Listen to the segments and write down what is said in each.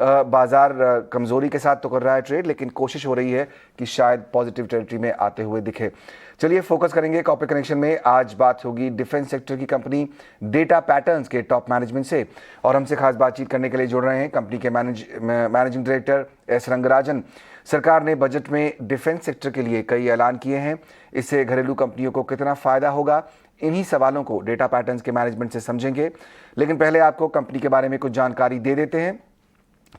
बाजार कमजोरी के साथ तो कर रहा है ट्रेड, लेकिन कोशिश हो रही है कि शायद पॉजिटिव टेरिटरी में आते हुए दिखे। चलिए फोकस करेंगे कॉर्पोरेट कनेक्शन में। आज बात होगी डिफेंस सेक्टर की कंपनी डेटा पैटर्न्स के टॉप मैनेजमेंट से, और हमसे खास बातचीत करने के लिए जुड़ रहे हैं कंपनी के मैनेजिंग डायरेक्टर एस रंगराजन। सरकार ने बजट में डिफेंस सेक्टर के लिए कई ऐलान किए हैं, इससे घरेलू कंपनियों को कितना फायदा होगा, इन्हीं सवालों को डेटा पैटर्न्स के मैनेजमेंट से समझेंगे। लेकिन पहले आपको कंपनी के बारे में कुछ जानकारी दे देते हैं।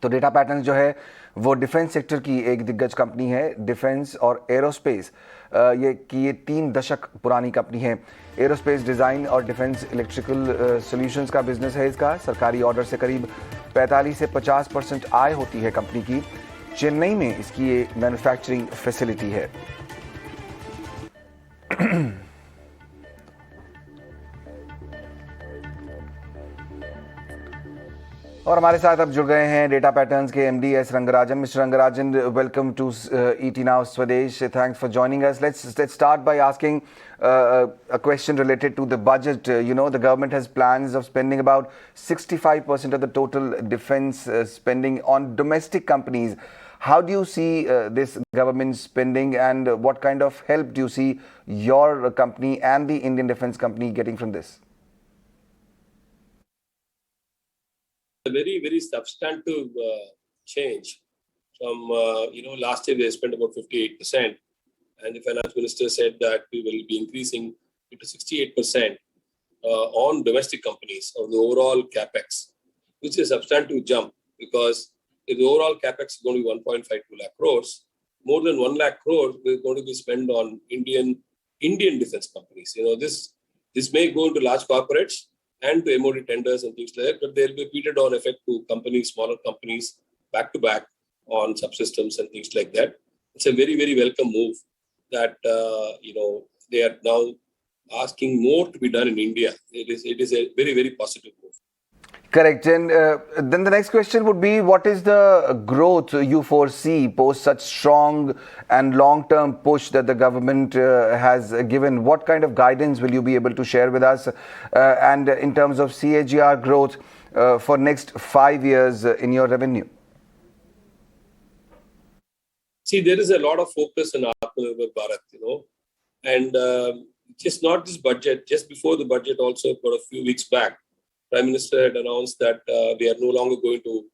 तो डेटा पैटर्न्स जो है वो डिफेंस सेक्टर की एक दिग्गज कंपनी है। डिफेंस और एरोस्पेस ये 3 दशक पुरानी कंपनी है। एरोस्पेस डिज़ाइन और डिफेंस इलेक्ट्रिकल सॉल्यूशंस का बिजनेस है इसका। सरकारी ऑर्डर से करीब 45 से 50% आय होती है कंपनी की। चेन्नई में इसकी ये मैन्युफैक्चरिंग फैसिलिटी है। और हमारे साथ अब जुड़ गए हैं डेटा पैटर्न्स के MD S Rangarajan. Mister Rangarajan, welcome to ET Now Swadesh. Thanks for joining us. Let's start by asking a question related to the budget. The government has plans of spending about 65% of the total defense spending on domestic companies. How do you see this government spending, and what kind of help do you see your company and the Indian Defence Company getting from this? A very, very substantive change from, last year we spent about 58%, and the finance minister said that we will be increasing it to 68% on domestic companies of the overall capex, which is a substantive jump, because if the overall capex is going to be 1.52 lakh crores, more than 1 lakh crores is going to be spent on Indian defense companies. This may go into large corporates and to MOD tenders and things like that, but there will be repeated on effect to companies, smaller companies, back to back on subsystems and things like that. It's a very, very welcome move that they are now asking more to be done in India. It is a very, very positive move. Correct. And then the next question would be, what is the growth you foresee post such strong and long-term push that the government has given? What kind of guidance will you be able to share with us? And in terms of CAGR growth for next 5 years in your revenue? See, there is a lot of focus on Atmanirbhar Bharat, and just not this budget, just before the budget also, for a few weeks back, Prime Minister had announced that we are no longer going to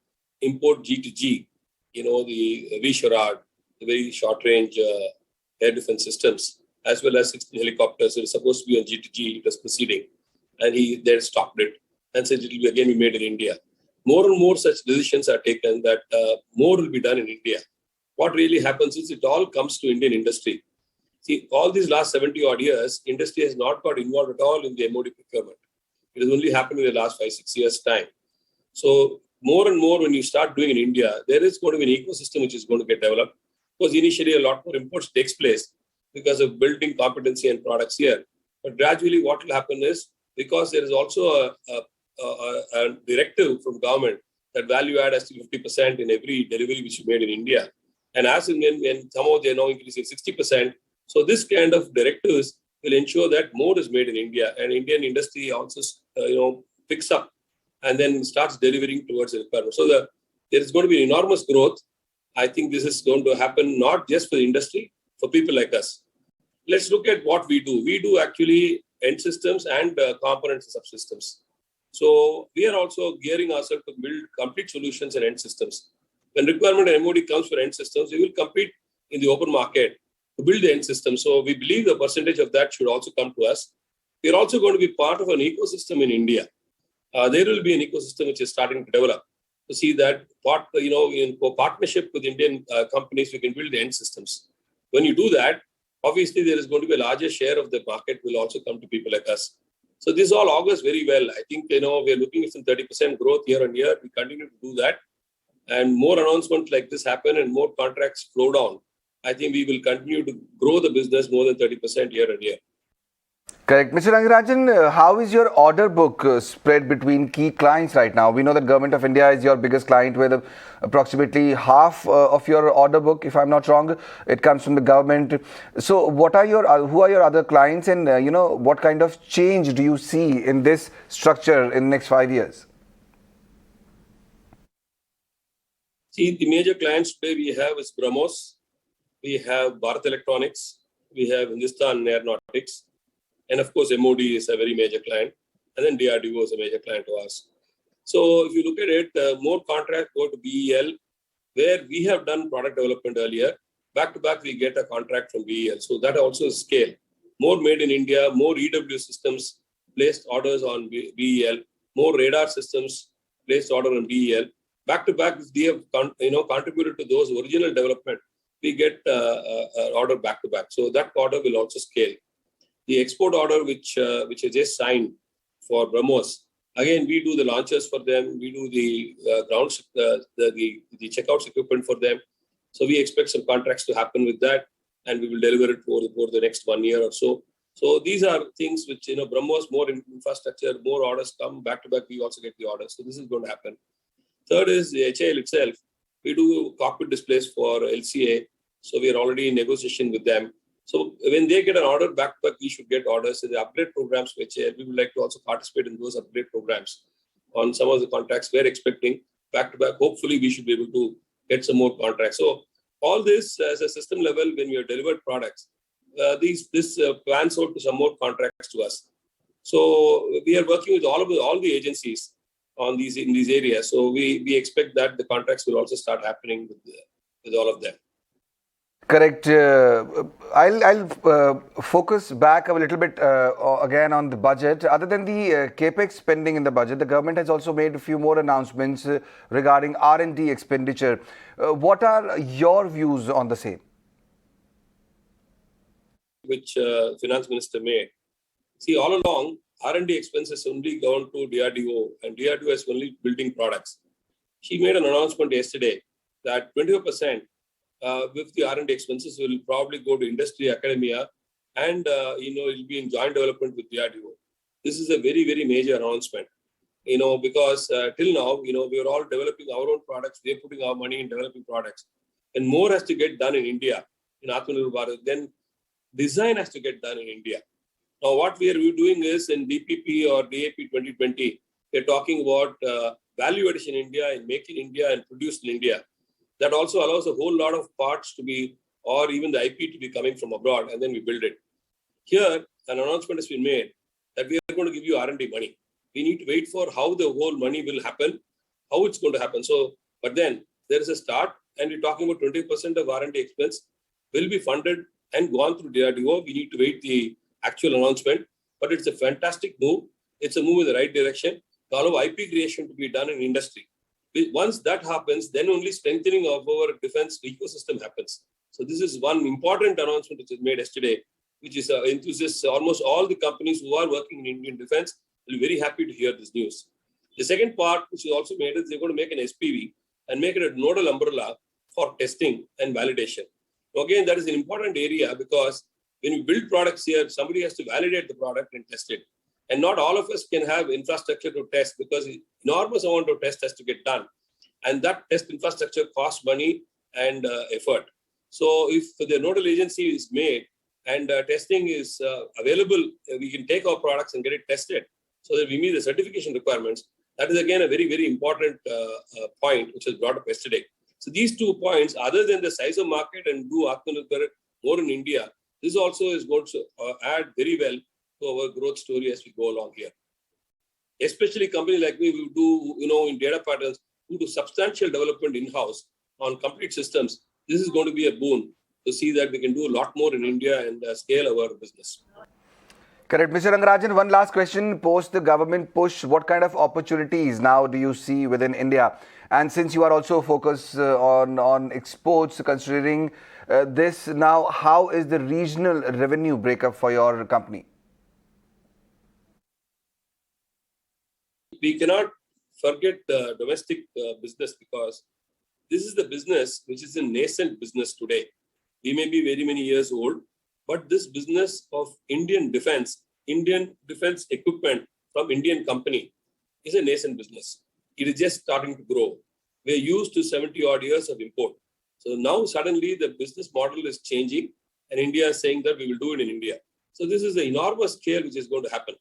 import G2G, the V-Sharad, the very short-range air defense systems, as well as 16 helicopters. It was supposed to be on G2G, it was proceeding, and he then stopped it and said it will again be made in India. More and more such decisions are taken that more will be done in India. What really happens is it all comes to Indian industry. See, all these last 70-odd years, industry has not got involved at all in the MOD procurement. It has only happened in the last 5-6 years' time. So more and more when you start doing in India, there is going to be an ecosystem which is going to get developed, because initially a lot more imports takes place because of building competency and products here. But gradually what will happen is, because there is also a directive from government that value add has to be 50% in every delivery which is made in India. And as in when somehow they are now increasing 60%, so this kind of directives will ensure that more is made in India, and Indian industry also, picks up and then starts delivering towards the requirement. So there is going to be enormous growth. I think this is going to happen not just for the industry, for people like us. Let's look at what we do. We do actually end systems and components and subsystems. So we are also gearing ourselves to build complete solutions and end systems. When requirement and MOD comes for end systems, we will compete in the open market to build the end system. So we believe the percentage of that should also come to us. We are also going to be part of an ecosystem in India. There will be an ecosystem which is starting to develop to see that in partnership with Indian companies, we can build the end systems. When you do that, obviously there is going to be a larger share of the market will also come to people like us. So this all augurs very well. I think, we are looking at some 30% growth year on year. We continue to do that. And more announcements like this happen and more contracts flow down. I think we will continue to grow the business more than 30% year on year. Correct. Mr. Rangarajan, how is your order book spread between key clients right now? We know that Government of India is your biggest client, with approximately half of your order book, if I'm not wrong, it comes from the government. So who are your other clients, and what kind of change do you see in this structure in the next 5 years? See, the major clients today we have is BrahMos, we have Bharat Electronics, we have Hindustan Aeronautics, and of course MOD is a very major client, and then DRDO is a major client to us. So if you look at it, more contracts go to BEL, where we have done product development earlier. Back to back, we get a contract from BEL. So that also is scale. More made in India, more EW systems placed orders on BEL, more radar systems placed order on BEL. Back to back, we have contributed to those original development. We get order back to back. So that order will also scale. The export order, which I just signed for BrahMos, again, we do the launches for them. We do the ground, the checkouts equipment for them. So we expect some contracts to happen with that, and we will deliver it for the next 1 year or so. So these are things which, BrahMos, more infrastructure, more orders come back to back. We also get the orders. So this is going to happen. Third is the HAL itself. We do cockpit displays for LCA. So we are already in negotiation with them. So when they get an order back to back, we should get orders. So the upgrade programs for HAL, we would like to also participate in those upgrade programs on some of the contracts we're expecting back to back. Hopefully, we should be able to get some more contracts. So all this as a system level, when we have delivered products, this plans out to some more contracts to us. So we are working with all the agencies on in these areas. So we expect that the contracts will also start happening with all of them. Correct. I'll focus back a little bit again on the budget. Other than the capex spending in the budget, the government has also made a few more announcements regarding R&D expenditure. What are your views on the same? Which Finance Minister made. See, all along, R&D expenses only gone to DRDO, and DRDO is only building products. She made an announcement yesterday that 25% with the R&D expenses will probably go to industry, academia, and it will be in joint development with DRDO. This is a very, very major announcement. Because till now, we are all developing our own products. We are putting our money in developing products, and more has to get done in India in Atmanirbhar Bharat. Then design has to get done in India. Now, what we are doing is in DPP or DAP 2020, we are talking about value addition in India and make in India and produce in India. That also allows a whole lot of parts to be, or even the IP to be coming from abroad, and then we build it. Here, an announcement has been made that we are going to give you R&D money. We need to wait for how the whole money will happen, how it's going to happen. So, but then there is a start, and we're talking about 20% of R&D expense will be funded and gone through DRDO. We need to wait the actual announcement, but it's a fantastic move. It's a move in the right direction to allow IP creation to be done in industry. Once that happens, then only strengthening of our defense ecosystem happens. So this is one important announcement which is made yesterday, which is enthusiasts. Almost all the companies who are working in Indian defense will be very happy to hear this news. The second part, which is also made, is they're going to make an SPV and make it a nodal umbrella for testing and validation. So again, that is an important area because when you build products here, somebody has to validate the product and test it. And not all of us can have infrastructure to test because enormous amount of test has to get done. And that test infrastructure costs money and effort. So if the nodal agency is made and testing is available, we can take our products and get it tested so that we meet the certification requirements. That is again a very, very important point which was brought up yesterday. So these 2 points, other than the size of market and do Atmanirbhar more in India, this also is going to add very well to our growth story as we go along here. Especially companies like me who do, in data patterns, who do substantial development in-house on complete systems. This is going to be a boon to see that we can do a lot more in India and scale our business. Correct. Mr. Rangarajan, one last question. Post the government push, what kind of opportunities now do you see within India? And since you are also focused on exports, considering this now, how is the regional revenue breakup for your company? We cannot forget the domestic business because this is the business which is a nascent business today. We may be very many years old, but this business of Indian defense equipment from Indian company is a nascent business. It is just starting to grow. We're used to 70 odd years of import. So now suddenly the business model is changing and India is saying that we will do it in India. So this is an enormous scale which is going to happen.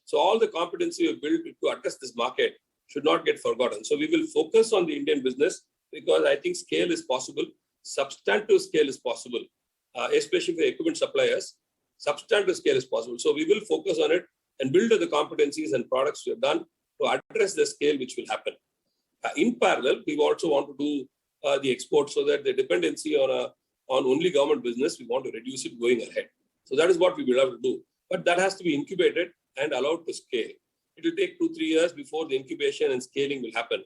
So all the competency we built to address this market should not get forgotten. So we will focus on the Indian business because I think scale is possible, substantive scale is possible, especially for equipment suppliers. Substantive scale is possible. So we will focus on it and build the competencies and products we have done to address the scale which will happen. In parallel, we also want to do the export so that the dependency on only government business, we want to reduce it going ahead. So that is what we will have to do. But that has to be incubated and allowed to scale. It will take 2-3 years before the incubation and scaling will happen.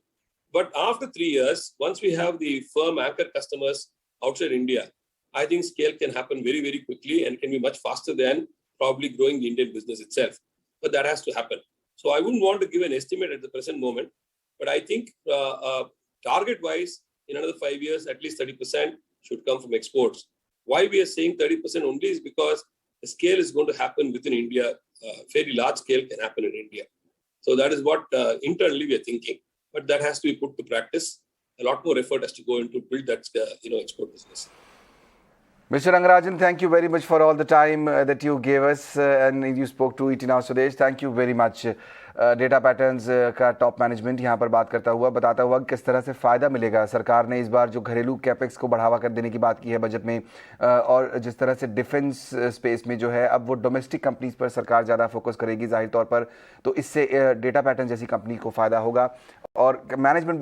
But after 3 years, once we have the firm anchor customers outside India, I think scale can happen very, very quickly and can be much faster than probably growing the Indian business itself. But that has to happen. So I wouldn't want to give an estimate at the present moment, but I think target-wise, in another 5 years, at least 30% should come from exports. Why we are saying 30% only is because the scale is going to happen within India. Fairly large scale can happen in India. So that is what internally we are thinking. But that has to be put to practice. A lot more effort has to go into build that export business. Mr. Rangarajan, thank you very much for all the time that you gave us and you spoke to ET Now Swadesh. Thank you very much. Data patterns का top management यहाँ पर बात करता हुआ बताता हुआ किस तरह से फ़ायदा मिलेगा। सरकार ने इस बार जो घरेलू कैपेक्स को बढ़ावा कर देने की बात की है बजट में, और जिस तरह से डिफेंस स्पेस में जो है अब वो डोमेस्टिक कंपनीज पर सरकार ज़्यादा फोकस करेगी ज़ाहिर तौर पर, तो इससे डेटा पैटर्न जैसी कंपनी को फ़ायदा होगा और मैनेजमेंट भी